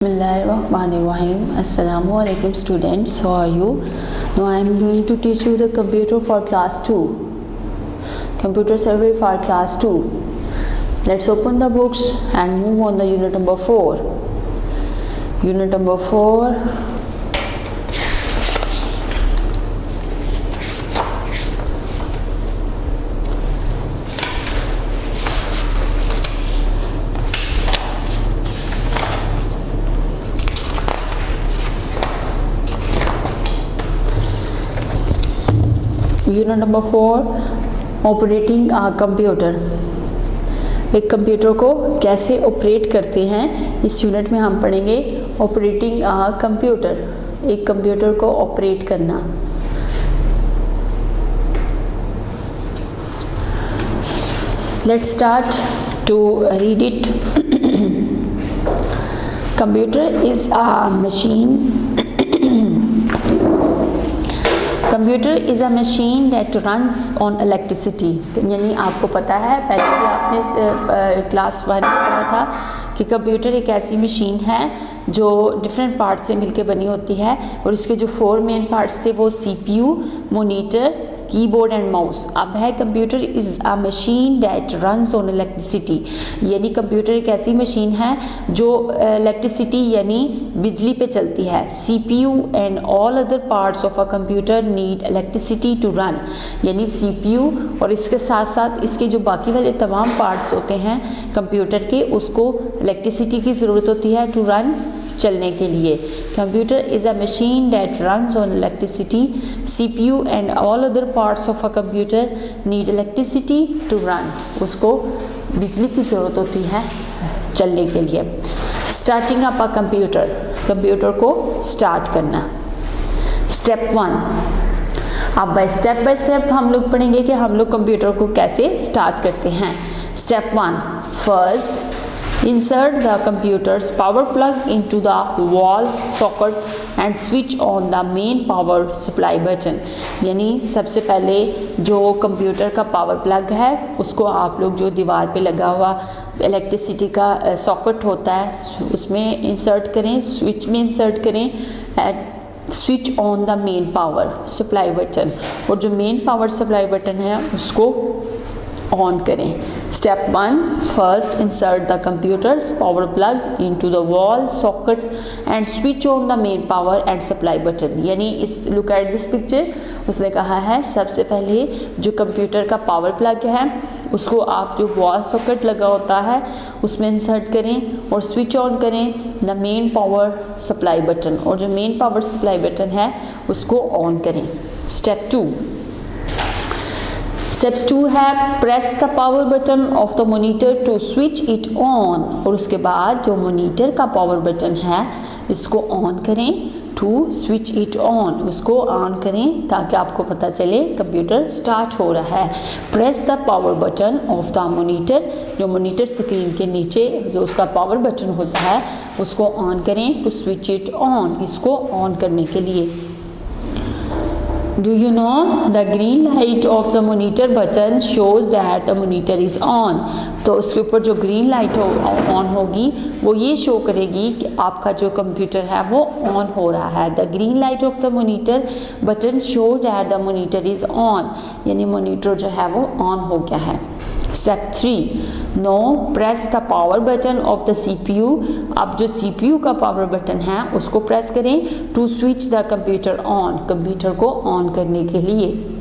Bismillahirrahmanirrahim. Assalamu alaikum students, how are you? Now I am going to teach you the computer for class 2. Computer survey for class 2. Let's open the books and move on the unit number 4. Unit number 4. Unit number 4 operating a computer. एक computer को कैसे operate करते हैं इस unit में हम पढ़ेंगे। Operating a computer, एक कंप्यूटर को ऑपरेट करना। Let's start to read it. Computer is a machine. Computer is a machine that runs on electricity. यानी आपको पता है, पहले भी आपने क्लास 1 में पढ़ा था कि कंप्यूटर एक ऐसी मशीन है जो डिफरेंट पार्ट्स से मिलकर बनी होती है और इसके जो 4 मेन पार्ट्स थे वो CPU, monitor, keyboard and mouse. अब है computer is a machine that runs on electricity. यानी कंप्यूटर एक ऐसी मशीन है जो इलेक्ट्रिसिटी यानी बिजली पे चलती है। CPU and all other parts of a computer need electricity to run. यानी सीपीयू और इसके साथ साथ इसके जो बाकी वाले तमाम पार्ट्स होते हैं कंप्यूटर के, उसको इलेक्ट्रिसिटी की ज़रूरत होती है टू रन, चलने के लिए। Computer is a machine that runs on electricity. CPU and all other parts of a computer need electricity to run. उसको बिजली की ज़रूरत होती है चलने के लिए। Starting up a computer, computer को स्टार्ट करना। स्टेप 1। अब बाय स्टेप हम लोग पढ़ेंगे कि हम लोग कंप्यूटर को कैसे स्टार्ट करते हैं। Step 1। First, insert the computer's power plug into the wall socket and switch on the main power supply button। यानी सबसे पहले जो कंप्यूटर का पावर प्लग है उसको आप लोग जो दीवार पे लगा हुआ इलेक्ट्रिसिटी का सॉकेट होता है उसमें इंसर्ट करें, स्विच में इंसर्ट करें। Switch on the main power supply button, और जो मेन पावर सप्लाई बटन है उसको ऑन करें। Step 1। First, insert the computers power plug into the wall socket and switch on the main power and supply button. यानी इस look at this picture, उसने कहा है सबसे पहले जो कंप्यूटर का पावर प्लग है उसको आप जो वॉल सॉकेट लगा होता है उसमें इंसर्ट करें और स्विच ऑन करें the main power supply button, और जो मेन पावर सप्लाई बटन है उसको ऑन करें। स्टेप 2। स्टेप्स 2 है press the power button of the monitor to switch it on. और उसके बाद जो मोनीटर का पावर बटन है इसको ऑन करें, टू स्विच इट ऑन, उसको ऑन करें ताकि आपको पता चले कंप्यूटर स्टार्ट हो रहा है। Press the power button of the monitor, जो मोनीटर स्क्रीन के नीचे जो उसका पावर बटन होता है उसको ऑन करें, टू स्विच इट ऑन, इसको ऑन करने के लिए। Do you know the green light of the monitor button shows that the monitor is on। तो उसके ऊपर जो ग्रीन लाइट ऑन होगी वो ये शो करेगी कि आपका जो कंप्यूटर है वो ऑन हो रहा है। The green light of the monitor button show that the monitor is on. यानी मोनीटर जो है वो ऑन हो गया है। Step 3। Now press the power button of the CPU. अब जो सीपीयू का पावर बटन है उसको प्रेस करें, to switch the computer on, computer को ऑन करने के लिए।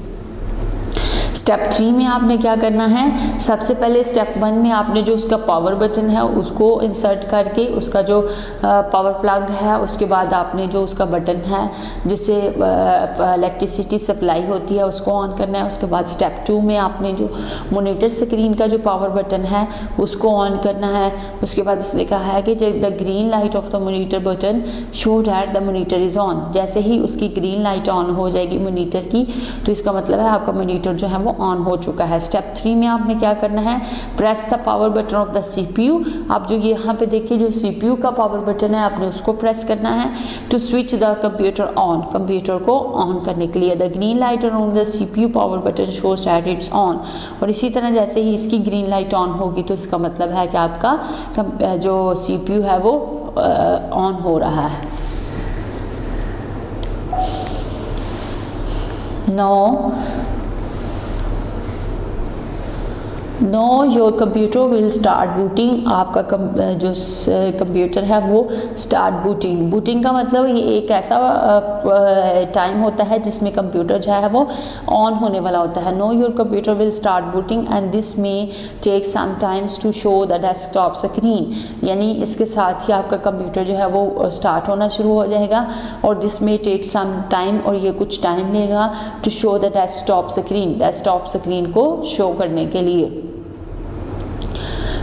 स्टेप 3 में आपने क्या करना है, सबसे पहले स्टेप 1 में आपने जो उसका पावर बटन है उसको इंसर्ट करके उसका जो पावर प्लग है उसके बाद आपने जो उसका बटन है जिससे इलेक्ट्रिसिटी सप्लाई होती है उसको ऑन करना है। उसके बाद स्टेप 2 में आपने जो मॉनिटर स्क्रीन का जो पावर बटन है उसको ऑन करना है। उसके बाद उसने कहा है कि the green light of the monitor button show that the monitor is on. जैसे ही उसकी ग्रीन लाइट ऑन हो जाएगी मॉनिटर की तो इसका मतलब है आपका मॉनिटर जो है वो ऑन हो चुका है। स्टेप 3 में आपने क्या करना है, press the power button of the CPU. आप जो यहाँ पे देखिए जो सीपीयू का पावर बटन है आपने उसको प्रेस करना है, to switch the computer on, computer को ऑन करने के लिए। The green light on the CPU power button shows that it's on. और इसी तरह जैसे ही इसकी ग्रीन लाइट ऑन होगी तो इसका मतलब है कि आपका जो सीपीयू है वो ऑन हो रहा है। Now your computer will start booting, आपका जो कंप्यूटर है वो स्टार्ट बूटिंग। बूटिंग का मतलब ये एक ऐसा टाइम होता है जिसमें कंप्यूटर जो है वो ऑन होने वाला होता है। Now your computer will start booting and this may take some times to show the desktop screen, यानी इसके साथ ही आपका कंप्यूटर जो है वो स्टार्ट होना शुरू हो जाएगा और this may take some time, और ये कुछ टाइम लेगा to show the desktop screen, desktop screen को शो करने के लिए।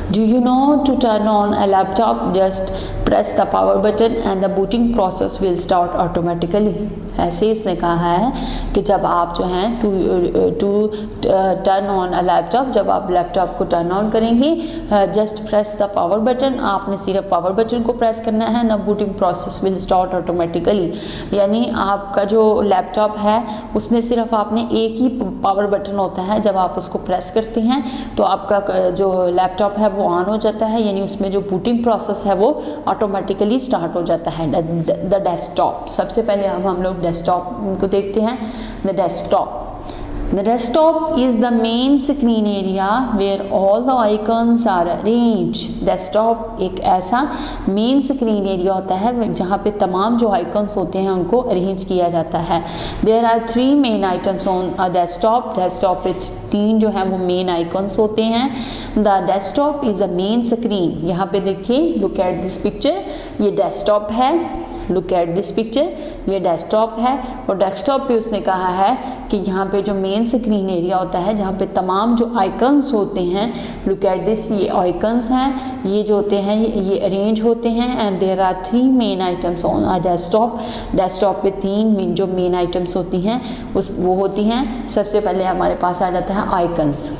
Do you know to turn on a laptop? Just press the power button and the booting process will start automatically. ऐसे इसने कहा है कि जब आप जो हैं to turn on a laptop, जब आप लैपटॉप को टर्न ऑन करेंगे, just press the power button, आपने सिर्फ पावर बटन को प्रेस करना है, the booting process will start automatically. यानी आपका जो लैपटॉप है उसमें सिर्फ आपने एक ही पावर बटन होता है, जब आप उसको प्रेस करते हैं तो आपका जो लैपटॉप है वो ऑन हो जाता है, यानी उसमें जो बूटिंग प्रोसेस है वो ऑटोमेटिकली स्टार्ट हो जाता है। द डेस्कटॉप, सबसे पहले हम लोग डेस्कटॉप को देखते हैं। The desktop is the main screen area where all the icons are arranged. Desktop एक ऐसा मेन स्क्रीन एरिया होता है जहाँ पे तमाम जो आइकन्स होते हैं उनको अरेंज किया जाता है। There are 3 main items on a desktop. Desktop पे 3 जो है वो मेन आइकन्स होते हैं। The desktop is a main screen. यहाँ पे देखिए, look at this picture, ये डेस्कटॉप है। लुक एट दिस पिक्चर, ये डेस्कटॉप है और डेस्कटॉप पे उसने कहा है कि यहाँ पे जो मेन स्क्रीन एरिया होता है जहाँ पे तमाम जो आइकन्स होते हैं, लुक एट दिस, ये आइकन्स हैं, ये जो होते हैं ये अरेंज होते हैं। And there are 3 main items on a desktop. Desktop पे 3 जो मेन आइटम्स होती हैं वो होती हैं। सबसे पहले हमारे पास आ जाता है icons.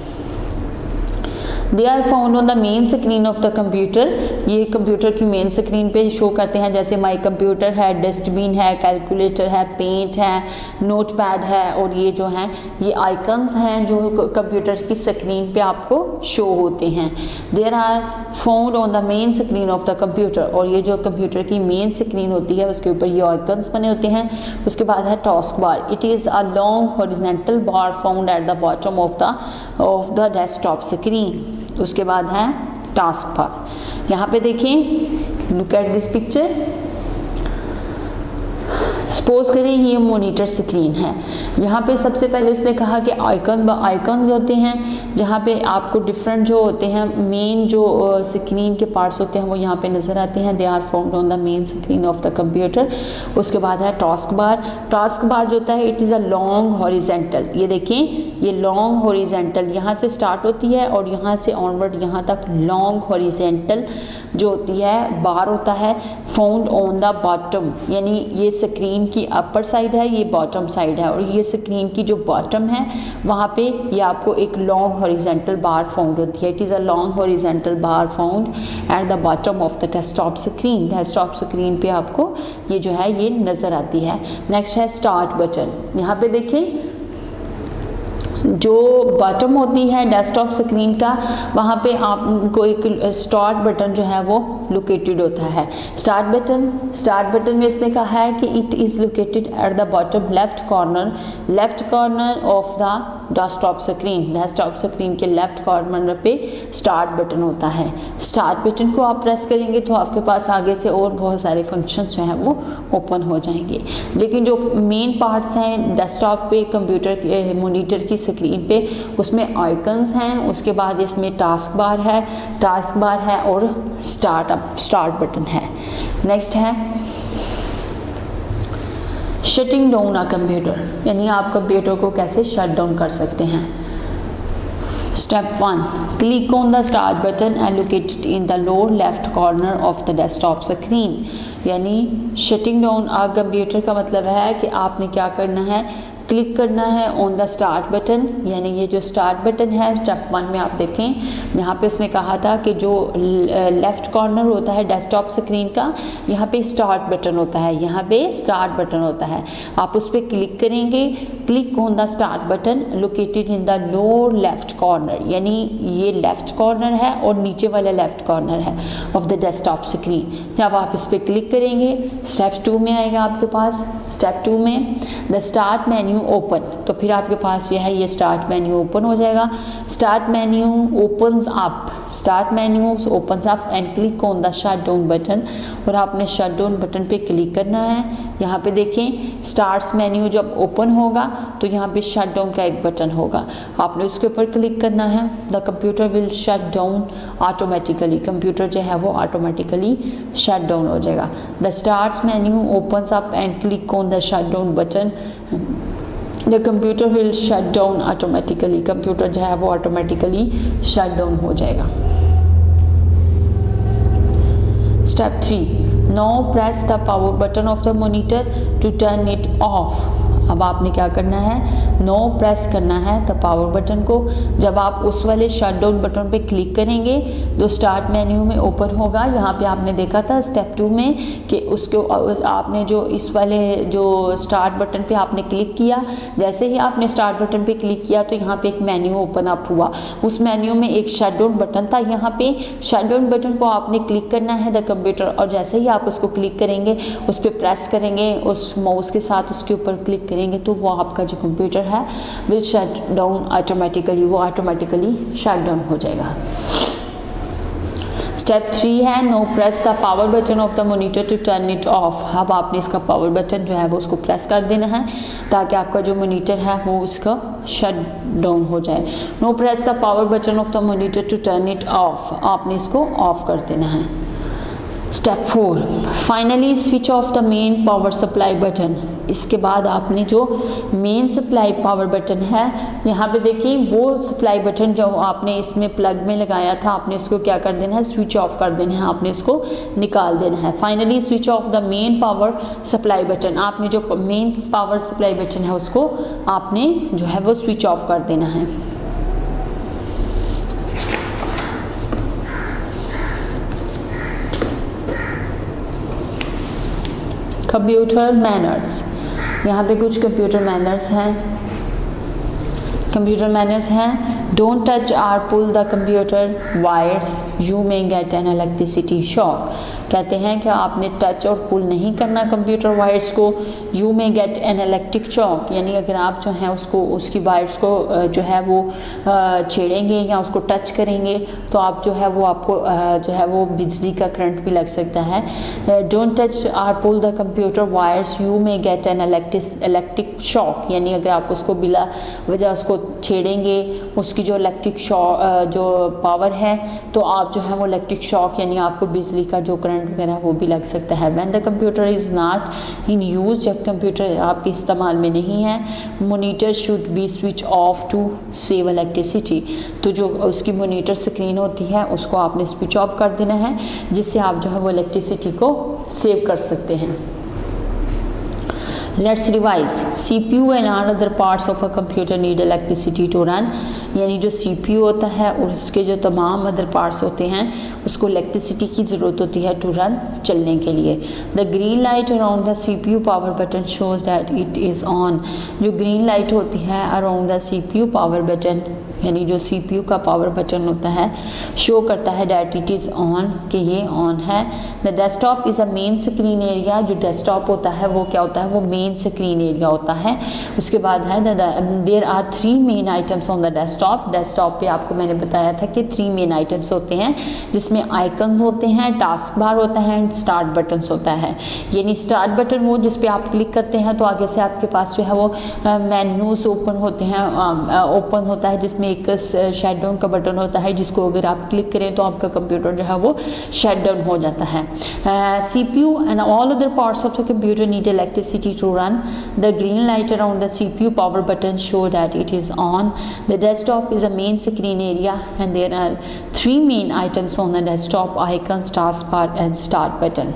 They are found on the main screen of the computer, ये कंप्यूटर की मेन स्क्रीन पे शो करते हैं, जैसे माई कंप्यूटर है, डस्टबिन है, कैलकुलेटर है, पेंट है, नोटपैड है, और ये जो हैं ये आइकन्स हैं जो कंप्यूटर की स्क्रीन पे आपको शो होते हैं। There are found on the main screen of the computer, और ये जो कंप्यूटर की मेन स्क्रीन होती है उसके ऊपर ये आइकन्स बने होते हैं। उसके बाद है task bar, it is a long horizontal bar found at the bottom of the desktop screen. उसके बाद है टास्क बार, यहाँ पे देखिए, look at this picture. Suppose करें ये मॉनिटर स्क्रीन है, यहाँ पे सबसे पहले उसने कहा कि आइकन्स होते हैं जहाँ पे आपको डिफरेंट जो होते हैं मेन जो स्क्रीन के पार्ट्स होते हैं वो यहाँ पे नज़र आते हैं। They are found on the main screen of the computer. उसके बाद है टास्क बार। टास्क बार जो होता है it is a long horizontal, ये देखें ये लॉन्ग हॉरिजेंटल यहाँ से स्टार्ट होती है और यहाँ से ऑनवर्ड यहाँ तक लॉन्ग हॉरिजेंटल जो होती है बार होता है। फाउंड ऑन द बॉटम, यानी ये स्क्रीन की अपर साइड है, ये बॉटम साइड है, और ये स्क्रीन की जो बॉटम है वहाँ पे ये आपको एक लॉन्ग हॉरिजेंटल बार फाउंड होती है। It is a long horizontal bar found at the bottom of the desktop screen. Desktop screen पे आपको ये जो है ये नज़र आती है। नेक्स्ट है स्टार्ट बटन, यहाँ पे देखिए जो बॉटम होती है डेस्कटॉप स्क्रीन का वहाँ पे आपको एक स्टार्ट बटन जो है वो लोकेटेड होता है। स्टार्ट बटन में इसने कहा है कि it is located at the bottom left corner of the desktop screen. Desktop screen के लेफ्ट कॉर्नर पे स्टार्ट बटन होता है। स्टार्ट बटन को आप प्रेस करेंगे तो आपके पास आगे से और बहुत सारे फंक्शंस जो हैं वो ओपन हो जाएंगे, लेकिन जो मेन पार्ट्स हैं डेस्कटॉप पे कंप्यूटर के मॉनिटर की स्क्रीन पे उसमें आइकन्स हैं। उसके बाद इसमें टास्क बार है और स्टार्ट बटन है। नेक्स्ट है शटिंग डाउन अ कंप्यूटर, यानी आप कंप्यूटर को कैसे शट डाउन कर सकते हैं। Step 1, click on the start button and located in the lower left corner of the desktop screen. यानी शटिंग डाउन अ कंप्यूटर का मतलब है कि आपने क्या करना है, क्लिक करना है ऑन द स्टार्ट बटन, यानी ये जो स्टार्ट बटन है स्टेप 1 में आप देखें यहाँ पे उसने कहा था कि जो लेफ़्ट कॉर्नर होता है डेस्कटॉप स्क्रीन का, यहाँ पे स्टार्ट बटन होता है, यहाँ पे स्टार्ट बटन होता है, आप उस पर क्लिक करेंगे। Click on the start button located in the lower left corner, यानी ये लेफ्ट कॉर्नर है और नीचे वाला लेफ्ट कॉर्नर है ऑफ द डेस्कटॉप स्क्रीन। जब आप इस पर क्लिक करेंगे स्टेप 2 में आएगा आपके पास। स्टेप 2 में द स्टार्ट मेन्यू ओपन, तो फिर आपके पास यह है, ये स्टार्ट मेन्यू ओपन हो जाएगा। Start menu opens up, start menu opens up and click on the shut down button, और आपने शट डाउन बटन पे क्लिक करना है। यहाँ पे देखें स्टार्ट्स मेन्यू जब ओपन होगा तो यहाँ पे शट डाउन का एक बटन होगा, आपने उसके ऊपर क्लिक करना है। The computer will shut down automatically, computer जो है वो ऑटोमेटिकली शट डाउन हो जाएगा। The start menu opens up and click on the shut down button, the computer will shut down automatically, computer जो है वो ऑटोमेटिकली शट डाउन हो जाएगा। Step 3, now press the power button of the monitor to turn it off. अब आपने क्या करना है, नो प्रेस करना है द पावर बटन को। जब आप उस वाले शट डाउन बटन पे क्लिक करेंगे तो स्टार्ट मेन्यू में ओपन होगा। यहाँ पे आपने देखा था स्टेप 2 में कि उसको आपने जो इस वाले जो स्टार्ट बटन पे आपने क्लिक किया, जैसे ही आपने स्टार्ट बटन पे क्लिक किया तो यहाँ पे एक मेन्यू ओपन अप हुआ। उस मेन्यू में एक शट डाउन बटन था, यहाँ पे शट डाउन बटन को आपने क्लिक करना है द कंप्यूटर, और जैसे ही आप उसको क्लिक करेंगे, उस पर प्रेस करेंगे, उस माउस के साथ उसके ऊपर क्लिक करेंगे तो वो आपका जो कंप्यूटर है विल शट डाउन ऑटोमेटिकली, वो ऑटोमेटिकली शट डाउन हो जाएगा। स्टेप 3 है now press the power button of the monitor to turn it off. अब आपने इसका पावर बटन जो है वो उसको प्रेस कर देना है ताकि आपका जो मॉनिटर है वो उसका शट डाउन हो जाए। Now press the power button of the monitor to turn it off, आपने इसको ऑफ कर देना है। Step 4, finally switch off the main power supply button. इसके बाद आपने जो मेन सप्लाई पावर बटन है, यहाँ पे देखिए वो सप्लाई बटन जो आपने इसमें प्लग में लगाया था, आपने इसको क्या कर देना है, स्विच ऑफ कर देना है, आपने इसको निकाल देना है। Finally switch off the main power supply button, आपने जो मेन पावर सप्लाई बटन है उसको आपने जो है वो स्विच ऑफ कर देना है। कंप्यूटर मैनर्स, यहाँ पे कुछ कंप्यूटर मैनर्स हैं। कंप्यूटर मैनर्स हैं, don't touch or pull the computer wires, you may get an electricity shock. कहते हैं कि आपने टच और पुल नहीं करना कंप्यूटर वायर्स को, you may get an electric shock, यानी अगर आप जो है उसको उसकी वायर्स को जो है वो छेड़ेंगे या उसको टच करेंगे तो आप जो है वो आपको जो है वो बिजली का करंट भी लग सकता है। Don't touch or pull the computer wires, you may get an electric shock, यानी अगर आप उसको बिला वजह उसको छेड़ेंगे, उसकी जो इलेक्ट्रिक शॉक जो पावर है तो आप जो है वो इलेक्ट्रिक शॉक यानी आपको बिजली का जो करंट वगैरह वो भी लग सकता है। When the computer is not in use, जब कंप्यूटर आपके इस्तेमाल में नहीं है, monitor should be switch off to save electricity, तो जो उसकी मोनीटर स्क्रीन होती है उसको आपने स्विच ऑफ कर देना है जिससे आप जो है वो इलेक्ट्रिसिटी को सेव कर सकते हैं। Let's revise, CPU and all other parts of a computer need electricity to run, यानी जो CPU होता है और उसके जो तमाम अदर पार्ट्स होते हैं उसको इलेक्ट्रिसिटी की ज़रूरत होती है टू रन, चलने के लिए। The green light around the CPU power button shows that it is on, जो ग्रीन लाइट होती है around the CPU power button यानी जो CPU का पावर बटन होता है शो करता है डैट इट इज़ ऑन, कि ये ऑन है। The desktop is a main screen area, जो डेस्कटॉप होता है वो क्या होता है, वो मेन स्क्रीन एरिया होता है। उसके बाद है there are 3 main items on the desktop. Desktop पे आपको मैंने बताया था कि 3 मेन आइटम्स होते हैं जिसमें आइकन्स होते हैं, टास्क बार होता है एंड स्टार्ट बटन्स होता है। यानी स्टार्ट बटन वो जिस पे आप क्लिक करते हैं तो आगे से आपके पास जो है वो मेन्यूज ओपन होते हैं, ओपन होता है जिसमें एक शट डाउन का बटन होता है जिसको अगर आप क्लिक करें तो आपका कंप्यूटर जो है वो शट डाउन हो जाता है। CPU and all other parts of the computer need electricity to run. The green light around the CPU power button show that it is on. The desktop is a main screen area and there are 3 main items on the desktop: icons, taskbar and start button.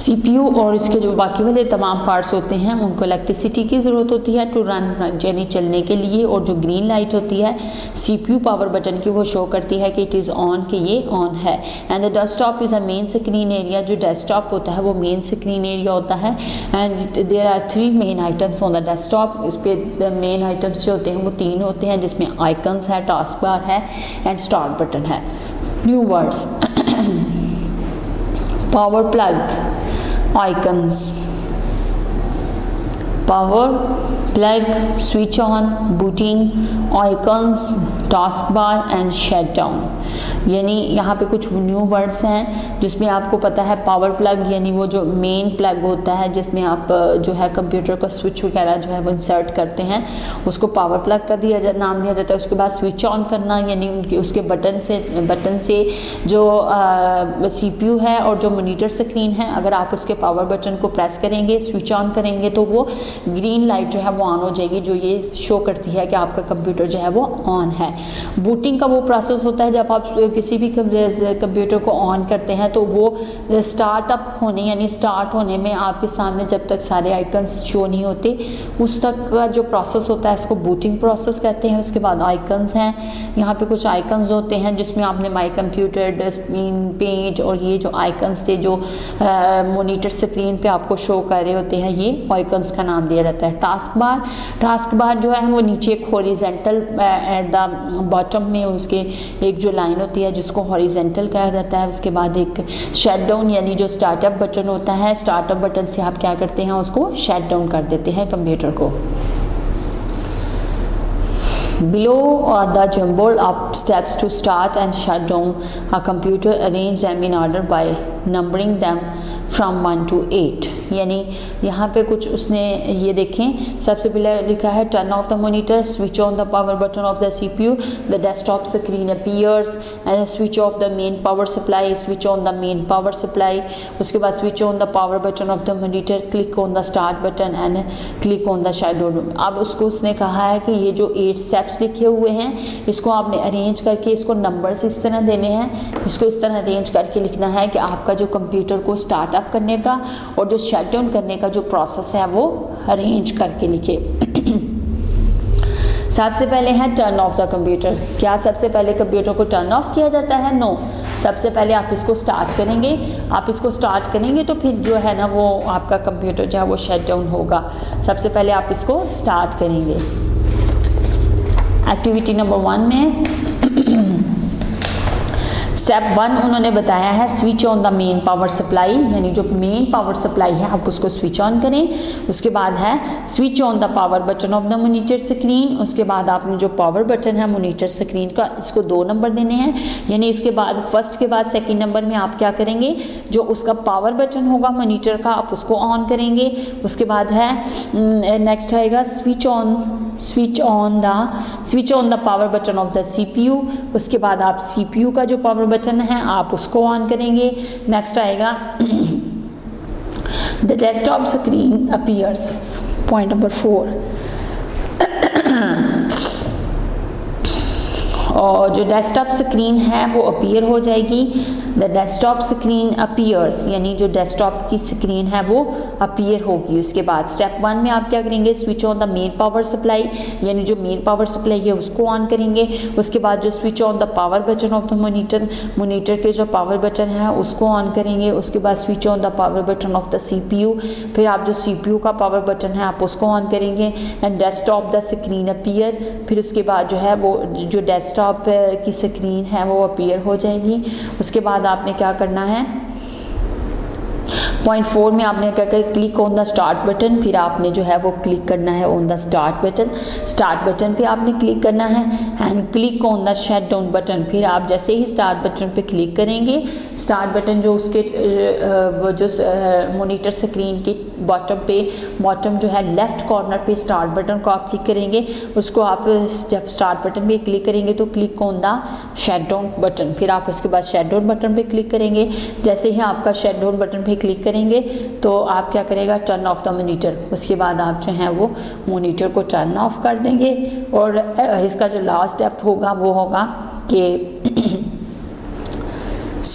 CPU और इसके जो बाकी वाले तमाम parts होते हैं उनको electricity की ज़रूरत होती है टू रन, यानी चलने के लिए। और जो ग्रीन लाइट होती है CPU पावर बटन की, वो शो करती है कि इट इज़ ऑन, कि ये ऑन है। And the desktop is a main screen area, जो डेस्कटॉप होता है वो मेन स्क्रीन एरिया होता है। And there are 3 main items on the desktop. इस पर मेन आइटम्स जो होते हैं वो 3 होते हैं, जिसमें आइकन्स है, टास्क बार है एंड स्टार्ट बटन है। New words power plug, icons, power plug, switch on, booting, icons, taskbar and shutdown। यानी यहाँ पे कुछ न्यू वर्ड्स हैं जिसमें आपको पता है पावर प्लग, यानी वो जो मेन प्लग होता है जिसमें आप जो है कंप्यूटर का स्विच वगैरह जो है वो इंसर्ट करते हैं, उसको पावर प्लग का नाम दिया जाता है। उसके बाद स्विच ऑन करना, यानी उनके उसके बटन से जो CPU है और जो मॉनिटर स्क्रीन है, अगर आप उसके पावर बटन को प्रेस करेंगे, स्विच ऑन करेंगे, तो वो ग्रीन लाइट जो है वो ऑन हो जाएगी, जो ये शो करती है कि आपका कंप्यूटर जो है वो ऑन है। बूटिंग का वो प्रोसेस होता है जब आप किसी भी कंप्यूटर को ऑन करते हैं तो वो स्टार्टअप होने, यानी स्टार्ट होने में आपके सामने जब तक सारे आइकन्स शो नहीं होते उस तक का जो प्रोसेस होता है इसको बूटिंग प्रोसेस कहते हैं। उसके बाद आइकन्स हैं, यहाँ पे कुछ आइकन्स होते हैं जिसमें आपने माई कंप्यूटर, डस्टबिन, पेज और ये जो आइकन्स थे जो मॉनिटर स्क्रीन पे आपको शो कर रहे होते हैं, ये आइकन्स का नाम दिया जाता है। टास्क बार जो है वो नीचे एक हॉरिजेंटल एट द बॉटम में उसके एक जो लाइन होती है जिसको हॉरिजेंटल कहा जाता है। उसके बाद एक शट डाउन, यानी जो स्टार्टअप बटन होता है, स्टार्टअप बटन से आप क्या करते हैं, उसको शट डाउन कर देते हैं कंप्यूटर को। Below are the jumbled up steps to start and shut down a computer. Arrange them in order by numbering them from 1 to 8। यानी यहाँ पे कुछ उसने ये देखें, सबसे पहले लिखा है turn off the monitor, switch on the power button of the CPU, the desktop screen appears and switch off the main power supply, switch on the main power supply. उसके बाद switch on the power button of the monitor, click on the start button and click on the shut down. अब उसको उसने कहा है कि ये जो 8 स्टेप्स लिखे हुए हैं इसको आपने अरेंज करके इसको नंबर्स इस तरह देने हैं, इसको इस तरह अरेंज करके लिखना है कि आपका जो कंप्यूटर को स्टार्टअप करने का और जो शट डाउन करने का जो प्रोसेस है वो अरेंज करके लिखे। सबसे पहले है टर्न ऑफ द कंप्यूटर। क्या सबसे पहले कंप्यूटर को टर्न ऑफ किया जाता है? नो, सबसे पहले आप इसको स्टार्ट करेंगे। आप इसको स्टार्ट करेंगे तो फिर जो है ना वो आपका कंप्यूटर जो है वो शट डाउन होगा। सबसे पहले आप इसको स्टार्ट करेंगे। एक्टिविटी नंबर 1 में स्टेप 1 उन्होंने बताया है switch on the main power supply, यानी जो मेन पावर सप्लाई है आप उसको स्विच ऑन करें। उसके बाद है switch on the power button of the monitor screen. उसके बाद आपने जो पावर बटन है मॉनिटर स्क्रीन का, इसको 2 नंबर देने हैं, यानी इसके बाद फर्स्ट के बाद सेकंड नंबर में आप क्या करेंगे, जो उसका पावर बटन होगा मॉनिटर का आप उसको ऑन करेंगे। उसके बाद है नेक्स्ट आएगा switch on the power button of the CPU। उसके बाद आप CPU का जो पावर बटन है आप उसको ऑन करेंगे। नेक्स्ट आएगा the desktop screen appears, point number 4। और जो डेस्कटॉप स्क्रीन है वो अपीयर हो जाएगी। द डेस्कटॉप स्क्रीन अपीयर्स, यानी जो डेस्कटॉप की स्क्रीन है वो अपीयर होगी। उसके बाद स्टेप 1 में आप क्या करेंगे, switch on the main power supply, यानी जो मेन पावर सप्लाई है उसको ऑन करेंगे। उसके बाद जो switch on the power button of the monitor के जो पावर बटन है उसको ऑन करेंगे। उसके बाद switch on the power button of the CPU, फिर आप जो CPU का पावर बटन है आप उसको ऑन करेंगे। And desktop the screen appear, फिर उसके बाद जो है वो जो डेस्कटॉप की स्क्रीन है वो अपीयर हो जाएगी। उसके बाद आपने क्या करना है, पॉइंट 4 में आपने क्या कर click on the start button, फिर आपने जो है वो क्लिक करना है ऑन द स्टार्ट बटन पे आपने क्लिक करना है। And click on the shut down button, फिर आप जैसे ही स्टार्ट बटन पे क्लिक करेंगे, स्टार्ट बटन जो उसके जो मॉनिटर स्क्रीन के बॉटम जो है लेफ्ट कॉर्नर पे स्टार्ट बटन को आप क्लिक करेंगे। उसको आप जब स्टार्ट बटन पे क्लिक करेंगे तो click on the shut down button, फिर आप उसके बाद शट डाउन बटन पे क्लिक करेंगे। जैसे ही आपका शट डाउन बटन पे क्लिक करेंगे तो आप क्या करेगा, टर्न ऑफ द मॉनिटर। उसके बाद आप जो है वो मॉनिटर को टर्न ऑफ कर देंगे। और इसका जो लास्ट स्टेप होगा वो होगा कि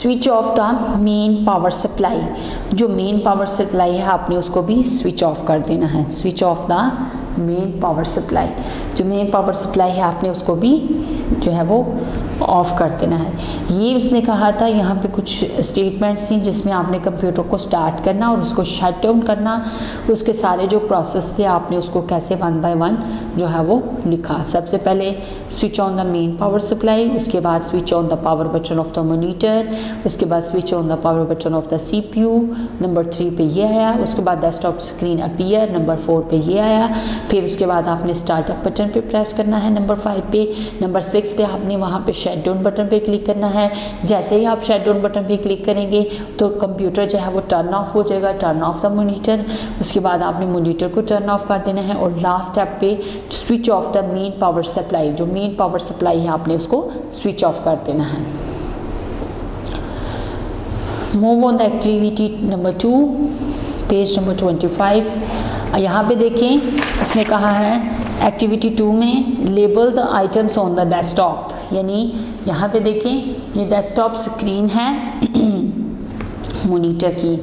switch off the main power supply, जो मेन पावर सप्लाई है आपने उसको भी स्विच ऑफ कर देना है। Switch off the main power supply, जो मेन पावर सप्लाई है आपने उसको भी जो है वो ऑफ कर देना है। ये उसने कहा था, यहाँ पे कुछ स्टेटमेंट्स थी जिसमें आपने कंप्यूटर को स्टार्ट करना और उसको शट डाउन करना, उसके सारे जो प्रोसेस थे आपने उसको कैसे वन बाय वन जो है वो लिखा। सबसे पहले switch on the main power supply, उसके बाद switch on the power button of the monitor, उसके बाद switch on the power button of the CPU, number 3 पे ये आया, उसके बाद डेस्कटॉप स्क्रीन अपीयर, नंबर 4 पे ये आया, फिर उसके बाद आपने स्टार्टअप बटन पे प्रेस करना है नंबर 5 पे, नंबर 6 पे आपने वहाँ पे शट डाउन बटन पे क्लिक करना है। जैसे ही आप शट डाउन बटन पे क्लिक करेंगे तो कंप्यूटर जो है वो टर्न ऑफ हो जाएगा, टर्न ऑफ द मॉनिटर। उसके बाद आपने मॉनिटर को टर्न ऑफ कर देना है और लास्ट स्टेप पे switch off the main power supply, जो मेन पावर सप्लाई है आपने उसको स्विच ऑफ कर देना है। Move on the activity number 2, page number 25। यहाँ पे देखें उसने कहा है एक्टिविटी 2 में label the items on the desktop, यानी यहाँ पे देखें ये डेस्कटॉप स्क्रीन है मॉनिटर की।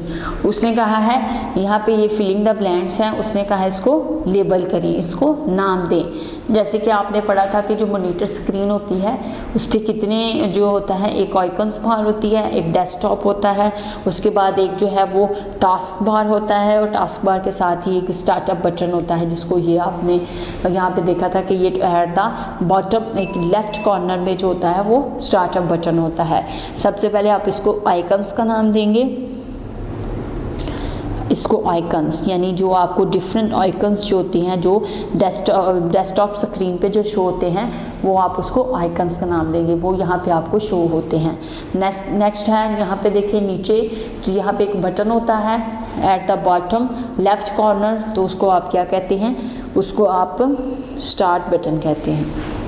उसने कहा है यहाँ पे ये फिलिंग द ब्लैंक्स हैं, उसने कहा है इसको लेबल करें, इसको नाम दें। जैसे कि आपने पढ़ा था कि जो मॉनिटर स्क्रीन होती है उस पर कितने जो होता है, एक आइकन्स बार होती है, एक डेस्कटॉप होता है, उसके बाद एक जो है वो टास्क बार होता है और टास्क बार के साथ ही एक स्टार्टअप बटन होता है, जिसको ये आपने यहाँ पे देखा था कि ये एट द बॉटम एक लेफ्ट कॉर्नर में जो होता है वो स्टार्टअप बटन होता है। सबसे पहले आप इसको आइकन्स का नाम देंगे, इसको आइकन्स यानी जो आपको डिफरेंट आइकन्स जो होती हैं जो डेस्कटॉप स्क्रीन पे जो शो होते हैं वो आप उसको आइकन्स का नाम देंगे, वो यहाँ पे आपको शो होते हैं। नेक्स्ट है यहाँ पे देखिए नीचे, तो यहाँ पे एक बटन होता है at the bottom left corner, तो उसको आप क्या कहते हैं, उसको आप स्टार्ट बटन कहते हैं।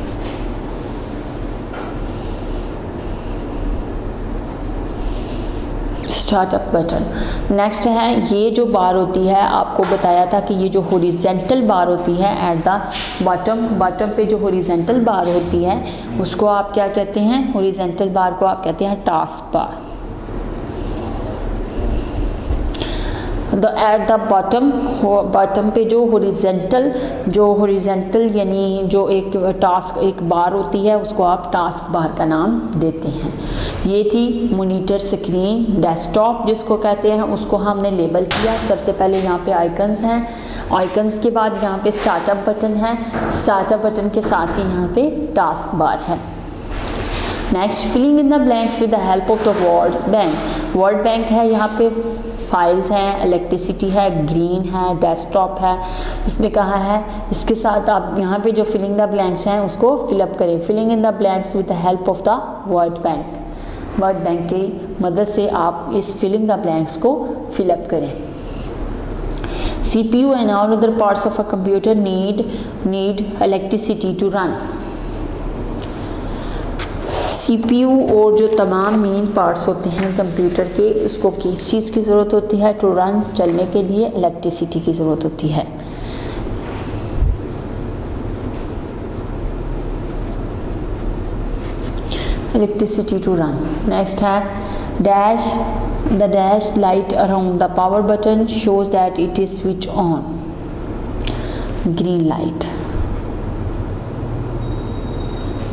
Startup button. नेक्स्ट है ये जो बार होती है, आपको बताया था कि ये जो हॉरिजॉन्टल बार होती है एट द बॉटम पे जो हॉरिजॉन्टल बार होती है उसको आप क्या कहते हैं, हॉरिजॉन्टल बार को आप कहते हैं task bar. At the bottom पे जो हॉरिजॉन्टल यानी जो एक टास्क एक बार होती है उसको आप टास्क बार का नाम देते हैं। ये थी मॉनिटर स्क्रीन डेस्कटॉप जिसको कहते हैं, उसको हमने लेबल किया। सबसे पहले यहाँ पे आइकन्स हैं, आइकन्स के बाद यहाँ पे स्टार्टअप बटन है, स्टार्टअप बटन के साथ ही यहाँ पे टास्क बार है। Next filling in the blanks with the help of the words bank. Word bank है, यहाँ पे फाइल्स हैं, इलेक्ट्रिसिटी है, ग्रीन है, डेस्कटॉप है। इसने कहा है इसके साथ आप यहाँ पे जो फिलिंग द ब्लैंक्स हैं उसको फिलअप करें। Filling in the blanks with the help of the word bank, word bank की मदद से आप इस फिलिंग द ब्लैंक्स को फिलअप करें। CPU and all other parts of a computer need electricity to run. CPU और जो तमाम मेन पार्ट्स होते हैं कंप्यूटर के, उसको किस चीज़ की ज़रूरत होती है, टू रन चलने के लिए इलेक्ट्रिसिटी की ज़रूरत होती है। Electricity to run. नेक्स्ट है dash, the dash light around the power button shows that it is switch on. Green light,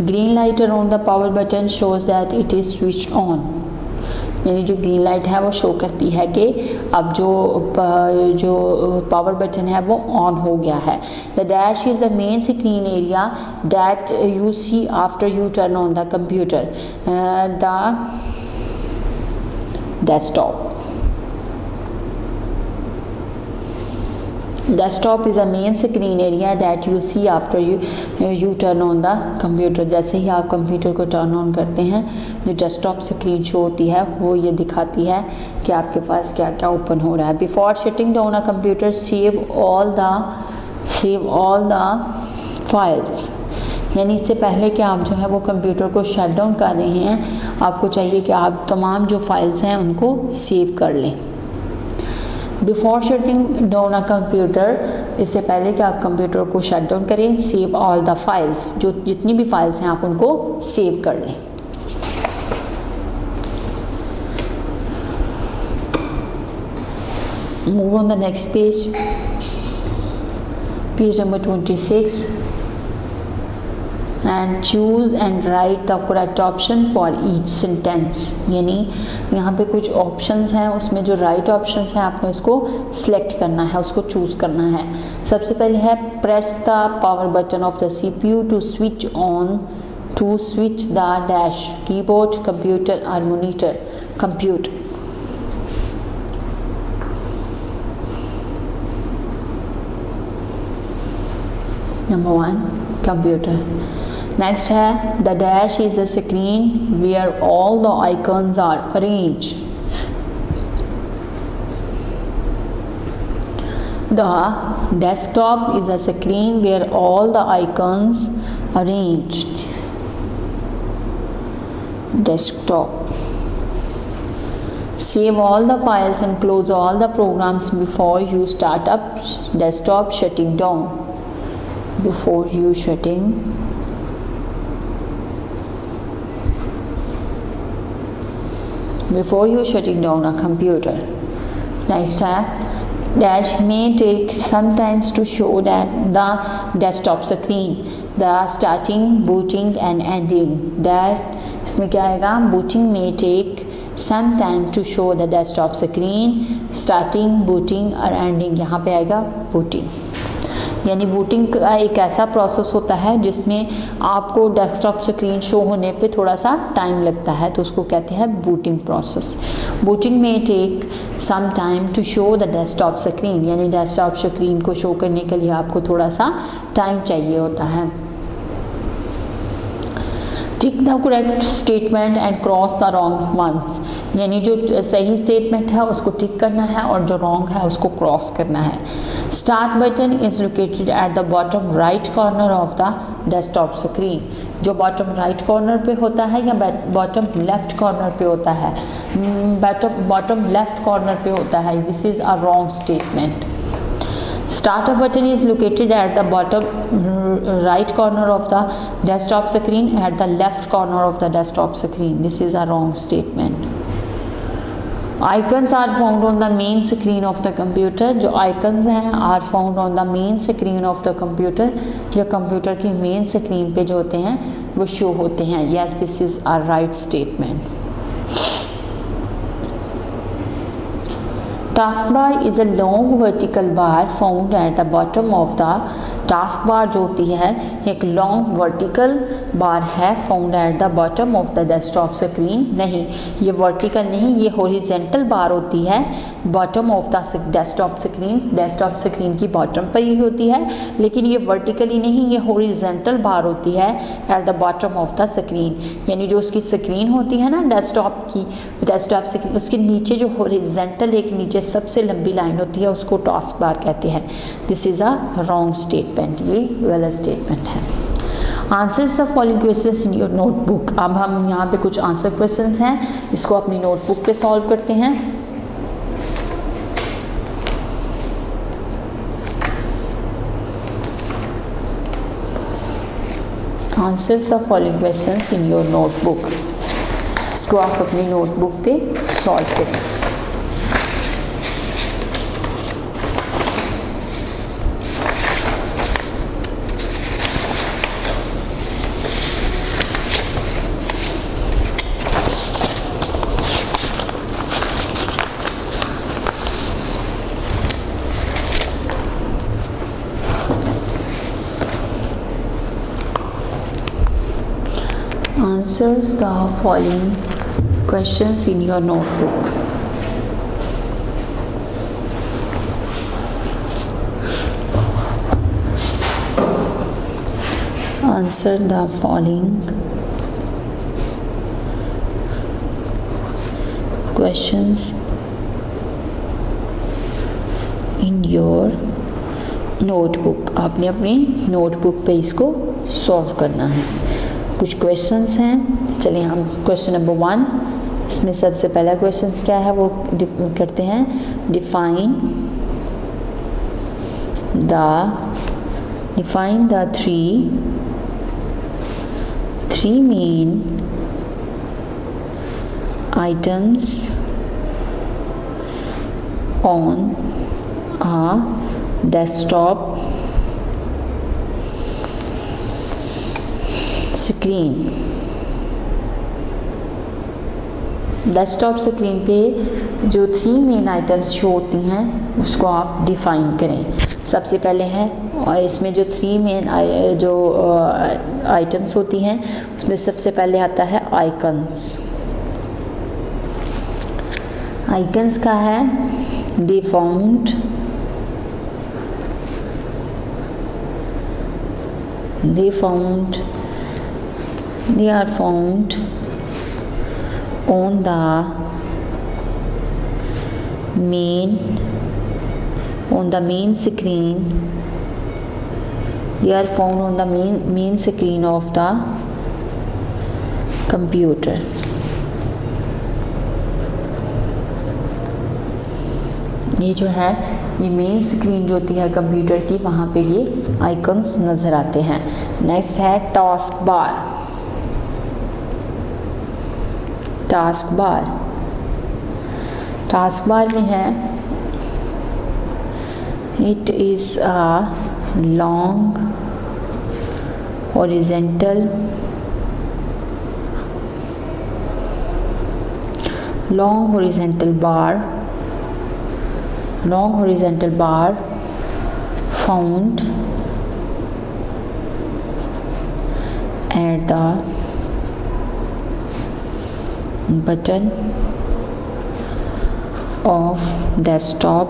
green light around the power button shows that it is switch on, यानी जो green light है वो show करती है कि अब जो power button है वो ऑन हो गया है। The dash is the main screen area that you see after you turn on the computer the desktop. Desktop is a main screen area that you see after you turn on the computer. जैसे ही आप computer को turn on करते हैं जो desktop screen show होती है वो ये दिखाती है कि आपके पास क्या क्या ओपन हो रहा है। Before shutting down a computer save all the files, यानी इससे पहले कि आप जो है वो कंप्यूटर को शट डाउन कर रहे हैं आपको चाहिए कि आप तमाम जो फाइल्स हैं उनको सेव कर लें। Before shutting down a computer, इससे पहले कि आप कंप्यूटर को शट डाउन करें, सेव ऑल द फाइल्स, जो जितनी भी फाइल्स हैं आप उनको सेव कर लें। Move on the next page, page number 26, and choose and write the correct option for each sentence. यानी यहाँ पे कुछ ऑप्शंस हैं, उसमें जो राइट ऑप्शंस हैं आपने उसको सिलेक्ट करना है, उसको चूज़ करना है. सबसे पहले है press the power button of the CPU to switch the dash keyboard computer और monitor. Computer. Number 1, computer. Next है the dash is the screen where all the icons are arranged. The desktop is the screen where all the icons arranged. Desktop. Save all the files and close all the programs before you start up desktop shutting down. Before you shutting down a computer. Next tab, dash may take some time to show that the desktop screen, the starting, booting and ending. that इसमें क्या आएगा, booting may take some time to show the desktop screen, starting, booting और ending. यहाँ पे आएगा booting. यानी booting का एक ऐसा प्रोसेस होता है जिसमें आपको डेस्कटॉप स्क्रीन शो होने पे थोड़ा सा टाइम लगता है, तो उसको कहते हैं बूटिंग प्रोसेस. बूटिंग में take some time to show the desktop screen, यानी डेस्कटॉप स्क्रीन को शो करने के लिए आपको थोड़ा सा टाइम चाहिए होता है. Tick the correct statement and cross the wrong ones, यानी जो सही स्टेटमेंट है उसको टिक करना है और जो रॉन्ग है उसको क्रॉस करना है. Start button is located at the bottom right corner of the desktop screen. जो बॉटम राइट कॉर्नर पे होता है या बॉटम लेफ्ट कॉर्नर पे होता है, बॉटम लेफ्ट कॉर्नर पे होता है. This is a wrong statement. Starter button is located at the bottom right corner of the desktop screen at the left corner of the desktop screen. This is a wrong statement. Icons are found on the main screen of the computer. जो icons हैं are found on the main screen of the computer. ये computer की main screen पे जो होते हैं वो show होते हैं. Yes, this is a right statement. Taskbar is a long vertical bar found at the bottom of the task bar जो होती है एक लॉन्ग वर्टिकल बार है found at the bottom of the desktop screen. नहीं, ये vertical नहीं, ये horizontal बार होती है bottom of the desktop screen. Desktop screen की बॉटम पर ही होती है, लेकिन ये वर्टिकली नहीं, ये हॉरिजेंटल बार होती है at the bottom of the screen. यानी जो उसकी स्क्रीन होती है ना डेस्कटॉप की, डेस्कटॉप स्क्रीन, उसके नीचे जो हॉरिजेंटल एक नीचे सबसे लंबी लाइन होती है उसको टास्क बार कहते हैं. This is a wrong statement, ये गलत स्टेटमेंट है. Answers the following questions in your notebook. अब हम यहाँ पे कुछ आंसर क्वेश्चंस हैं, इसको अपनी नोटबुक पे सॉल्व करते हैं. Answers the following questions in your notebook. इसको आप अपनी नोटबुक पे सॉल्व करें. Answers the following questions in your notebook. Answer the following questions in your notebook. आपने अपनी नोटबुक पे इसको सॉल्व करना है. कुछ क्वेश्चंस हैं, चलिए हम क्वेश्चन नंबर 1, इसमें सबसे पहला क्वेश्चन क्या है वो करते हैं. Define the three main items on a desktop screen. Desktop screen पे जो 3 मेन आइटम्स शो होती हैं उसको आप डिफ़ाइन करें। सबसे पहले है, और इसमें जो 3 मेन जो आइटम्स होती हैं उसमें सबसे पहले आता है आइकन्स। आइकन्स का है दे are found on the main screen. They are found on the main screen of the computer. ये जो है, ये मेन स्क्रीन जो होती है कंप्यूटर की, वहाँ पे ये आइकन्स नज़र आते हैं। नेक्स्ट है टास्क बार में है it is a long horizontal bar found at the button of desktop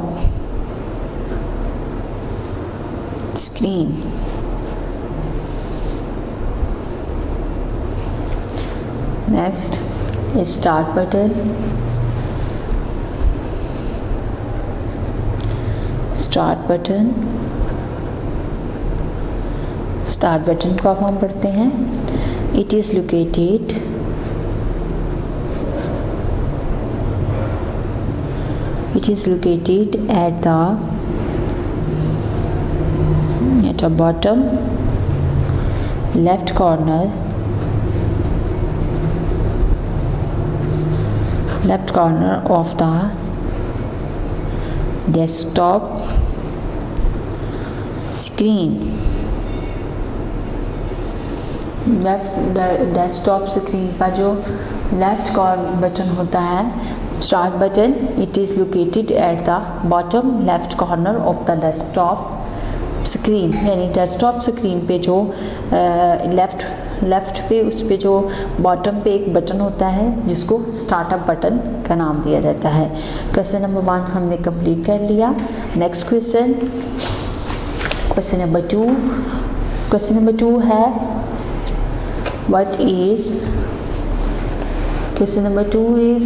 screen. Next is start button को अब हम पढ़ते हैं। It is located at the bottom left corner of the desktop screen. Desktop screen का जो left corner button होता है, start button, it is located at the bottom left corner of the desktop screen. यानी desktop screen पे जो left पे, उस पे जो बॉटम पे एक बटन होता है जिसको स्टार्टअप बटन का नाम दिया जाता है। क्वेश्चन नंबर 1 हमने कंप्लीट कर लिया। नेक्स्ट क्वेश्चन नंबर 2 है question number 2 is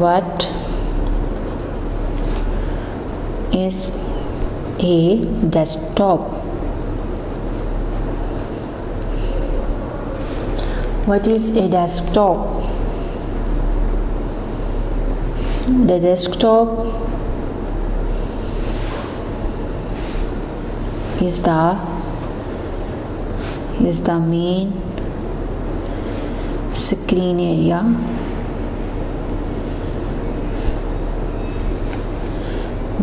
what is a desktop? What is a desktop? The desktop is the main screen area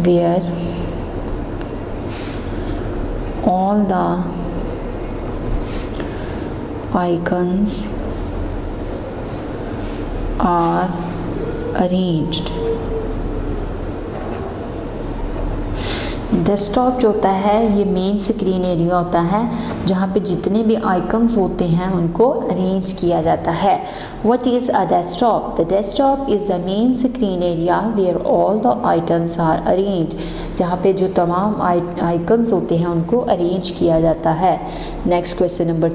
where all the icons are arranged. Desktop जो होता है ये main screen area होता है जहाँ पे जितने भी आइकन्स होते हैं उनको अरेंज किया जाता है। What is a desktop? The desktop is the main screen area where all the items are arrange, जहाँ पे जो तमाम आइकन्स होते हैं उनको अरेंज किया जाता है। नेक्स्ट क्वेश्चन नंबर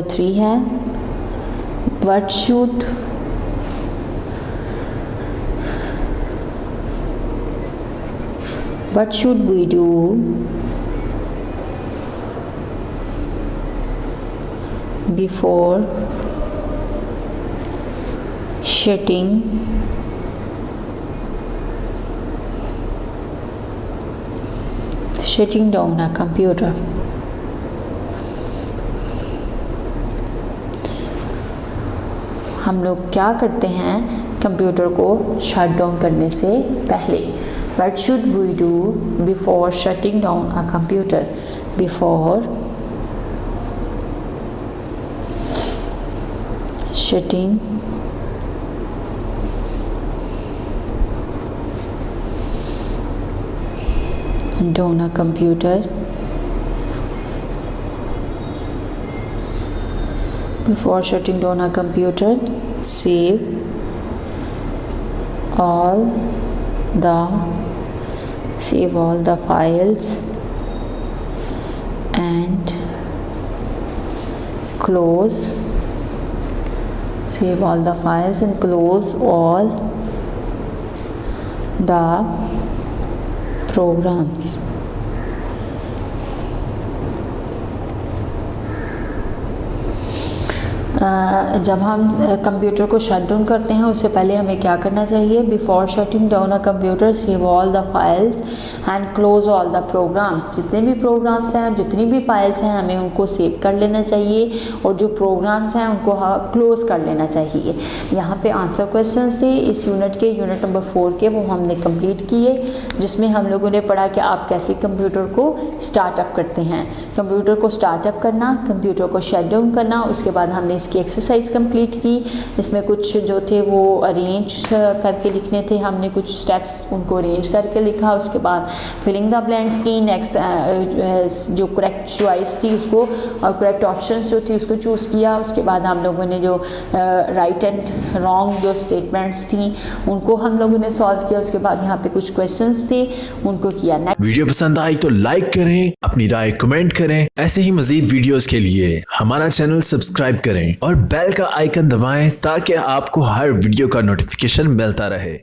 3 है what should we do before shutting down a computer? हम लोग क्या करते हैं कंप्यूटर को शट डाउन करने से पहले? What should we do before shutting down a computer? Before shutting down a computer, before shutting down a computer, save all the files and close all the programs. जब हम computer को shut down करते हैं उससे पहले हमें क्या करना चाहिए? Before shutting down a computer save all the files and close all the programs. जितने भी प्रोग्राम्स हैं, जितनी भी फाइल्स हैं, हमें उनको सेव कर लेना चाहिए और जो प्रोग्राम्स हैं उनको क्लोज कर लेना चाहिए। यहाँ पे आंसर क्वेश्चन थे इस यूनिट के, यूनिट नंबर 4 के, वो हमने कंप्लीट किए, जिसमें हम लोगों ने पढ़ा कि आप कैसे कंप्यूटर को स्टार्टअप करते हैं। कंप्यूटर को स्टार्टअप करना, कंप्यूटर को शट डाउन करना, उसके बाद हमने की एक्सरसाइज कंप्लीट की। इसमें कुछ जो थे वो अरेंज करके लिखने थे, हमने कुछ स्टेप्स उनको अरेंज करके लिखा। उसके बाद फिलिंग द ब्लैंक्स की, नेक्स्ट जो करेक्ट चॉइस थी उसको और करेक्ट ऑप्शंस जो थी उसको चूज़ किया। उसके बाद हम लोगों ने जो राइट एंड रॉन्ग जो स्टेटमेंट्स थी उनको हम लोगों ने सॉल्व किया। उसके बाद यहाँ पे कुछ क्वेश्चंस थे उनको किया। वीडियो पसंद आई तो लाइक करें, अपनी राय कमेंट करें। ऐसे ही मजीद वीडियोस के लिए हमारा चैनल सब्सक्राइब करें और बेल का आइकन दबाएं ताकि आपको हर वीडियो का नोटिफिकेशन मिलता रहे।